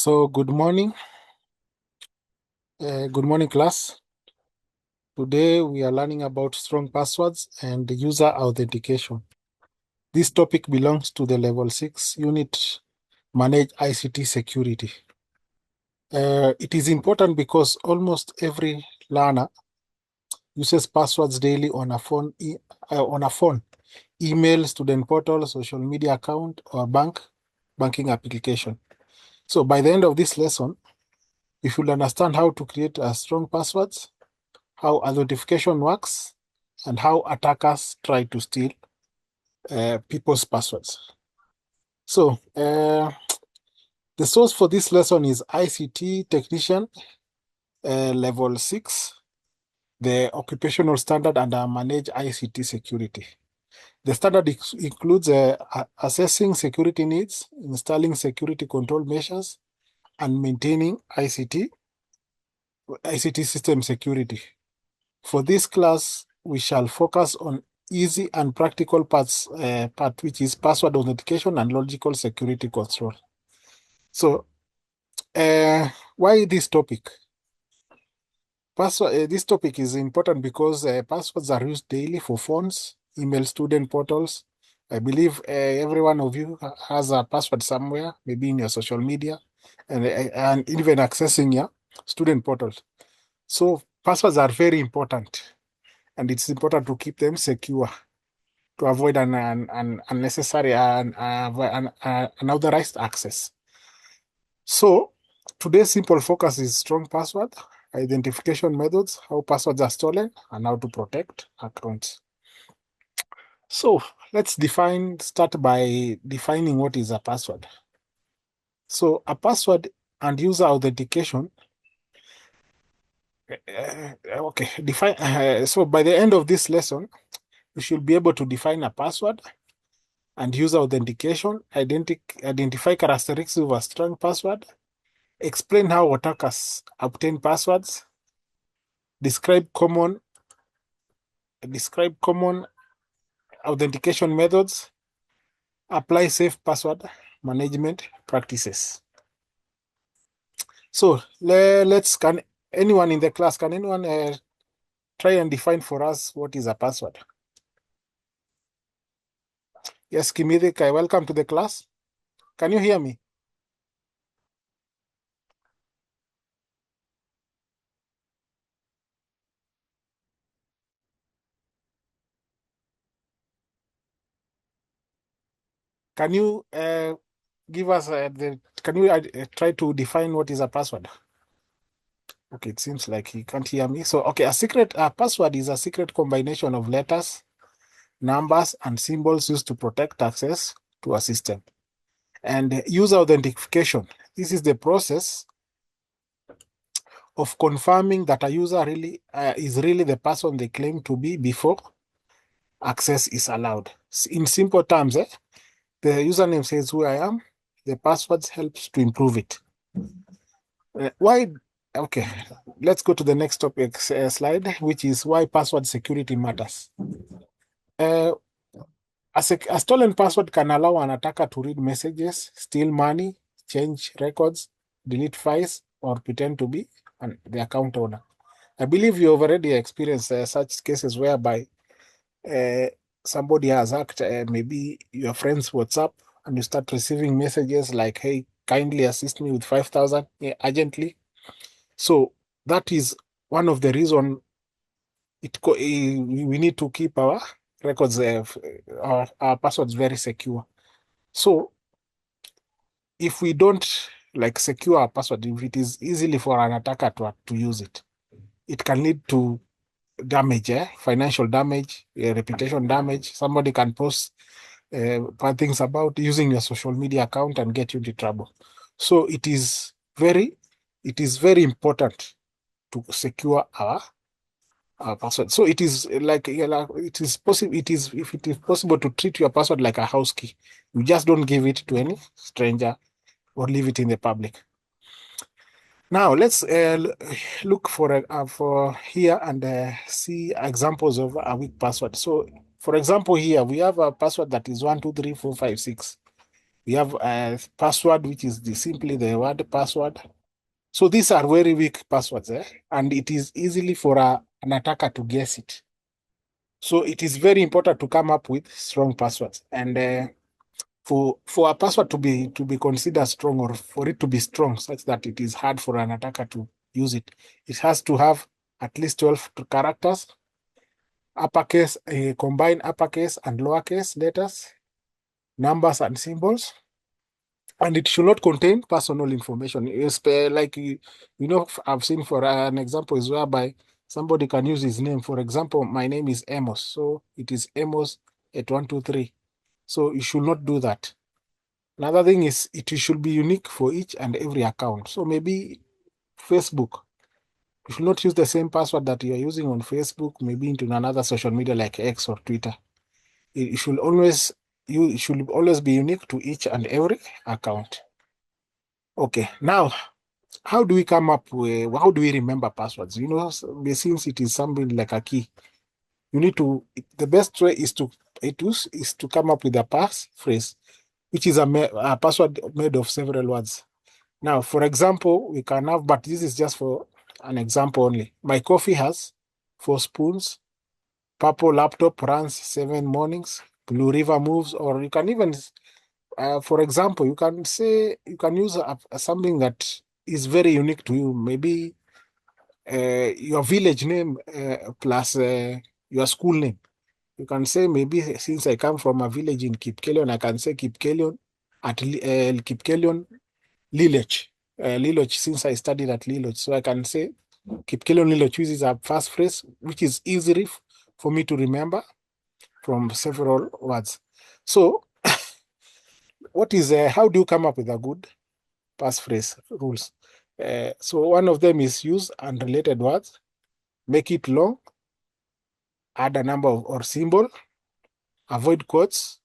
So, good morning. Good morning, class. Today we are learning about strong passwords and user authentication. This topic belongs to the level 6 unit Manage ICT Security. It is important because almost every learner uses passwords daily on a phone, email, student portal, social media account, or banking application. So by the end of this lesson, you should understand how to create a strong passwords, how authentication works, and how attackers try to steal people's passwords. So the source for this lesson is ICT Technician Level 6, the occupational standard under Manage ICT Security. The standard includes assessing security needs, installing security control measures, and maintaining ICT system security. For this class, we shall focus on easy and practical part which is password authentication and logical security control. So, why this topic? This topic is important because passwords are used daily for phones, email, student portals. I believe every one of you has a password somewhere, maybe in your social media, and even accessing your student portal. So passwords are very important, and it's important to keep them secure to avoid an unnecessary and unauthorized access. So today's simple focus is strong password, identification methods, how passwords are stolen, and how to protect accounts. So let's start by defining what is a password. So a password and user authentication. So by the end of this lesson, you should be able to define a password and user authentication, identify characteristics of a strong password, explain how attackers obtain passwords, describe common authentication methods, apply safe password management practices. So can anyone in the class, can anyone try and define for us what is a password? Yes, Kimithik, welcome to the class. Can you hear me? Can you give us can you try to define what is a password? Okay, it seems like he can't hear me. So, okay, a password is a secret combination of letters, numbers, and symbols used to protect access to a system. And user authentication, this is the process of confirming that a user really is really the person they claim to be before access is allowed. In simple terms, the username says who I am, the password helps to improve it. Why? Okay, let's go to the next topic slide, which is why password security matters. A stolen password can allow an attacker to read messages, steal money, change records, delete files, or pretend to be the account owner. I believe you have already experienced such cases whereby somebody has hacked maybe your friend's WhatsApp, and you start receiving messages like, hey, kindly assist me with 5,000 urgently. So that is one of the reasons we need to keep our records, our passwords very secure. So if we don't like secure our password, if it is easily for an attacker to use it, it can lead to damage, financial damage, reputation damage. Somebody can post bad things about using your social media account and get you into trouble. So it is very important to secure our password. So it is like it is possible. If it is possible to treat your password like a house key, you just don't give it to any stranger or leave it in the public. Now let's look for here and see examples of a weak password. So, for example, here we have a password that is 1234566. We have a password, which is simply the word password. So these are very weak passwords, and it is easily for an attacker to guess it. So it is very important to come up with strong passwords. And for a password to be considered strong, or for it to be strong such that it is hard for an attacker to use it, it has to have at least 12 characters, uppercase, combine uppercase and lowercase letters, numbers and symbols, and it should not contain personal information. Like I've seen for an example is whereby somebody can use his name. For example, my name is Amos, so it is Amos at 123. So you should not do that. Another thing is it should be unique for each and every account. So maybe Facebook, you should not use the same password that you are using on Facebook, maybe into another social media like X or Twitter. It should always be unique to each and every account. Okay, now how do we remember passwords? Since it is something like a key, the best way is to come up with a passphrase, which is a password made of several words. Now, for example, we can have, but this is just for an example only. My coffee has 4 spoons. Purple laptop runs 7 mornings. Blue river moves, or you can even, for example, you can use something that is very unique to you. Maybe your village name plus your school name. You can say, maybe since I come from a village in Kipkelion, I can say Kipkelion at Kipkelion Lilech. Lilech, since I studied at Lilech. So I can say Kipkelion Lilech, which is a fast phrase, which is easy for me to remember from several words. So how do you come up with a good passphrase rules? So one of them is use unrelated words, make it long, add a number or symbol, avoid quotes,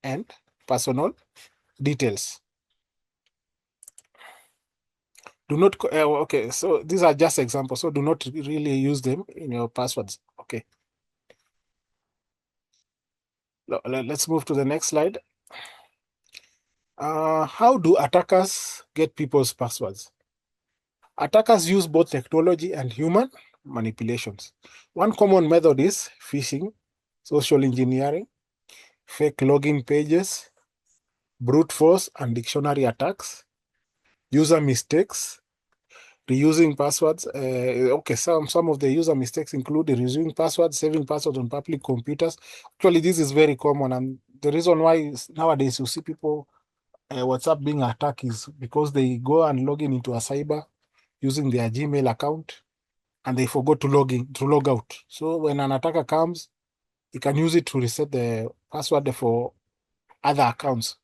and personal details. Do not, okay, so these are just examples. So do not really use them in your passwords. Okay. Let's move to the next slide. How do attackers get people's passwords? Attackers use both technology and human manipulations. One common method is phishing, social engineering, fake login pages, brute force and dictionary attacks, user mistakes, reusing passwords. Okay, some of the user mistakes include reusing passwords, saving passwords on public computers. Actually, this is very common, and the reason why nowadays you see people WhatsApp being attacked is because they go and log into a cyber using their Gmail account, and they forgot to log out. So when an attacker comes, he can use it to reset the password for other accounts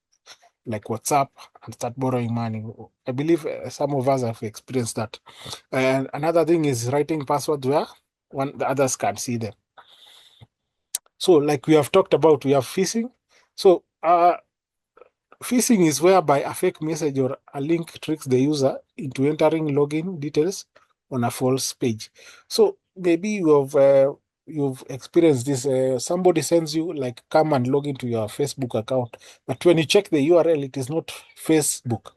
like WhatsApp and start borrowing money. I believe some of us have experienced that. And another thing is writing passwords where the others can see them. So, like we have talked about, we have phishing. So, phishing is whereby a fake message or a link tricks the user into entering login details on a false page. So maybe you've experienced this. Somebody sends you like, come and log into your Facebook account, but when you check the URL, it is not Facebook.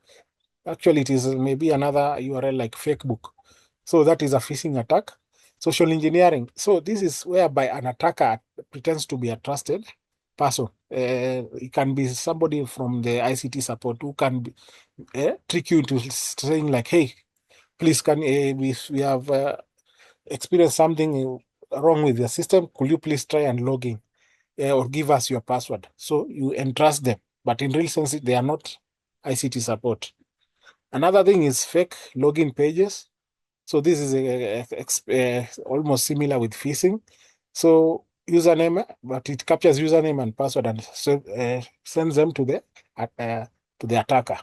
Actually, it is maybe another URL like Facebook. So that is a phishing attack. Social engineering. So this is whereby an attacker pretends to be a trusted person. It can be somebody from the ICT support who can trick you into saying like, "Hey, please, can we have experienced something wrong with your system? Could you please try and log in or give us your password?" So you entrust them, but in real sense, they are not ICT support. Another thing is fake login pages. So this is almost similar with phishing. So username, but it captures username and password and sends them to the attacker.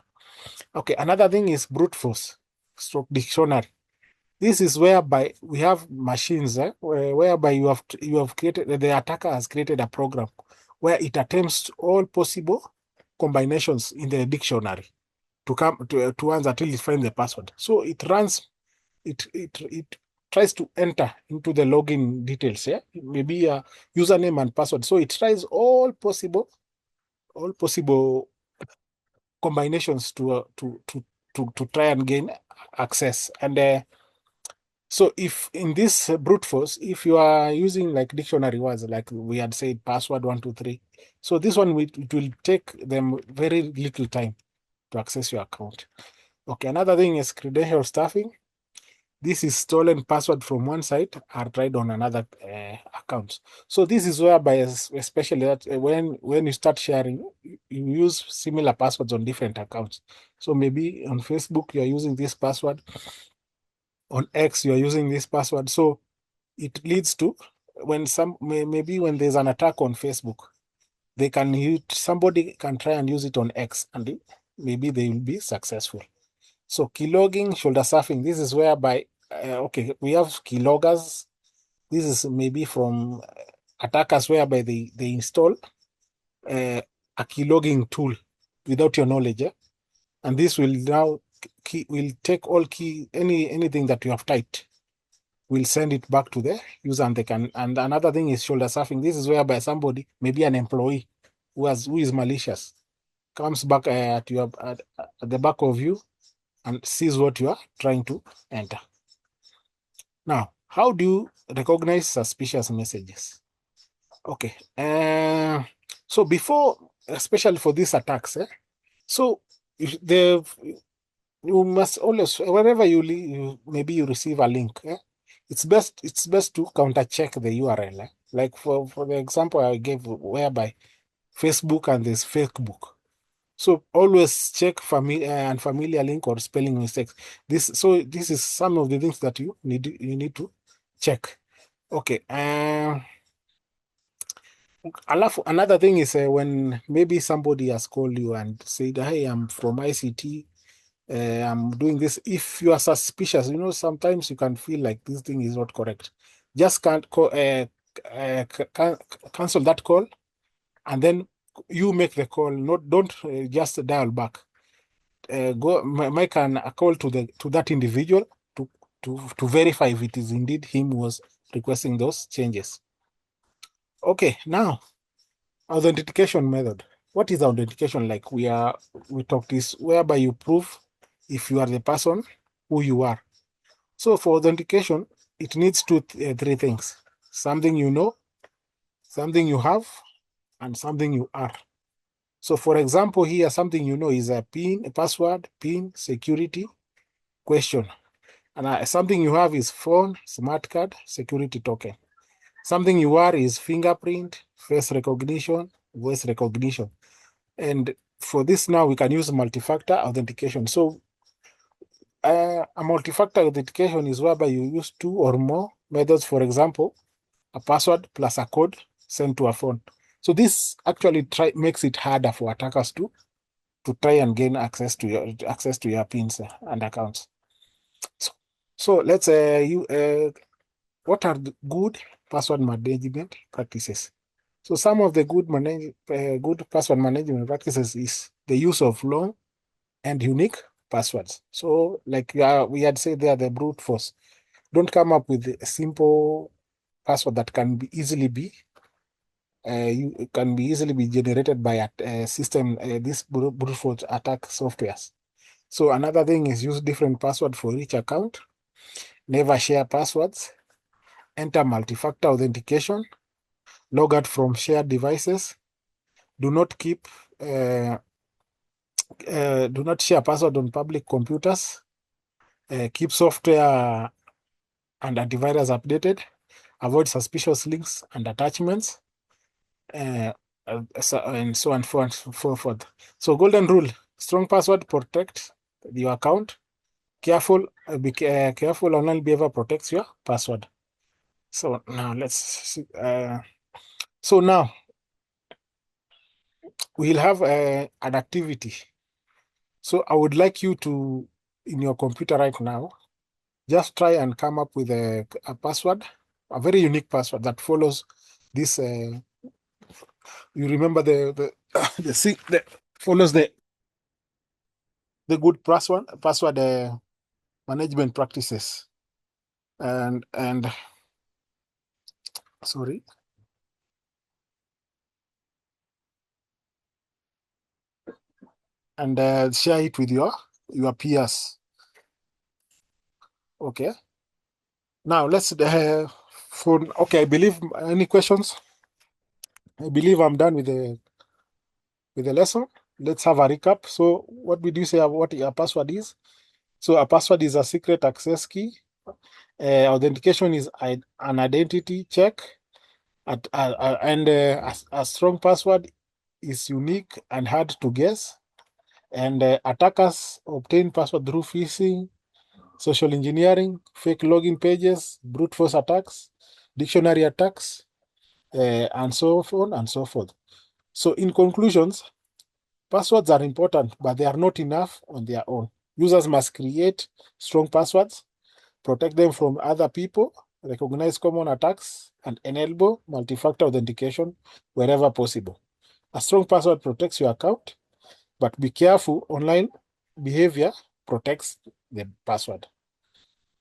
Okay, another thing is brute force, stroke dictionary. This is whereby we have machines whereby you have created, the attacker has created a program where it attempts all possible combinations in the dictionary to answer until it finds the password. So it tries to enter into the login details, yeah, maybe a username and password. So it tries all possible combinations to try and gain access. And so if in this brute force, if you are using like dictionary words, like we had said, password 123, so this one it will take them very little time to access your account. Okay, another thing is credential stuffing. This is stolen password from one site are tried on another account. So this is whereby, especially that when you start sharing, you use similar passwords on different accounts. So maybe on Facebook you are using this password, on X you are using this password. So it leads to when maybe when there's an attack on Facebook, they can use, somebody can try and use it on X, and maybe they will be successful. So keylogging, shoulder surfing, this is whereby, okay, we have keyloggers. This is maybe from attackers whereby they install uh, a keylogging tool without your knowledge. And this will now will take all anything that you have typed, will send it back to the user, and they can. And another thing is shoulder surfing. This is whereby somebody, maybe an employee who is malicious, comes back at the back of you and sees what you are trying to enter. Now, how do you recognize suspicious messages? Okay. So before, especially for these attacks, so you must always, whenever maybe you receive a link, it's best to counter check the URL. Like for the example I gave, whereby Facebook and there's Facebook. So always check unfamiliar link or spelling mistakes. This is some of the things that you need to check. Okay. Another thing is when maybe somebody has called you and said, "Hey, I'm from ICT. I'm doing this." If you are suspicious, sometimes you can feel like this thing is not correct. Just can't cancel that call, and then you make the call. Not don't just dial back. Go make a call to that individual to verify if it is indeed him who was requesting those changes. Okay, now authentication method. What is authentication like? We talked this whereby you prove if you are the person who you are. So for authentication, it needs three things: something you know, something you have, and something you are. So for example, here something you know is a PIN, a password, PIN, security, question. And something you have is phone, smart card, security token. Something you are is fingerprint, face recognition, voice recognition. And for this now, we can use multi-factor authentication. So a multi-factor authentication is whereby you use two or more methods. For example, a password plus a code sent to a phone. So this actually makes it harder for attackers to try and gain access to your pins and accounts. So let's what are the good password management practices? So some of the good password management practices is the use of long and unique passwords. So like we had said there, the brute force. Don't come up with a simple password that can be easily be generated by a system, this brute force attack softwares. So another thing is use different password for each account. Never share passwords. Enter multi-factor authentication. Log out from shared devices. Do not keep do not share password on public computers. Keep software and antivirus updated. Avoid suspicious links and attachments. Uh, and so on and so forth. So golden rule: strong password protect your account. Be careful. Online behavior protects your password. So now let's see. So now we'll have an activity. So I would like you to, in your computer right now, just try and come up with a password, a very unique password that follows this. You remember the the follows the good password management practices, and sorry. and share it with your peers. Okay. Now let's for okay. I believe any questions. I believe I'm done with the lesson. Let's have a recap. So, what did you say about what a password is? So, a password is a secret access key. Authentication is an identity check, and a strong password is unique and hard to guess. And attackers obtain password through phishing, social engineering, fake login pages, brute force attacks, dictionary attacks, and so on and so forth. So, in conclusions, passwords are important, but they are not enough on their own. Users must create strong passwords, protect them from other people, recognize common attacks, and enable multi-factor authentication wherever possible. A strong password protects your account, but be careful, online behavior protects the password.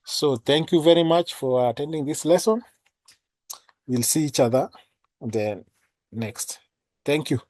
So thank you very much for attending this lesson. We'll see each other on the next. Thank you.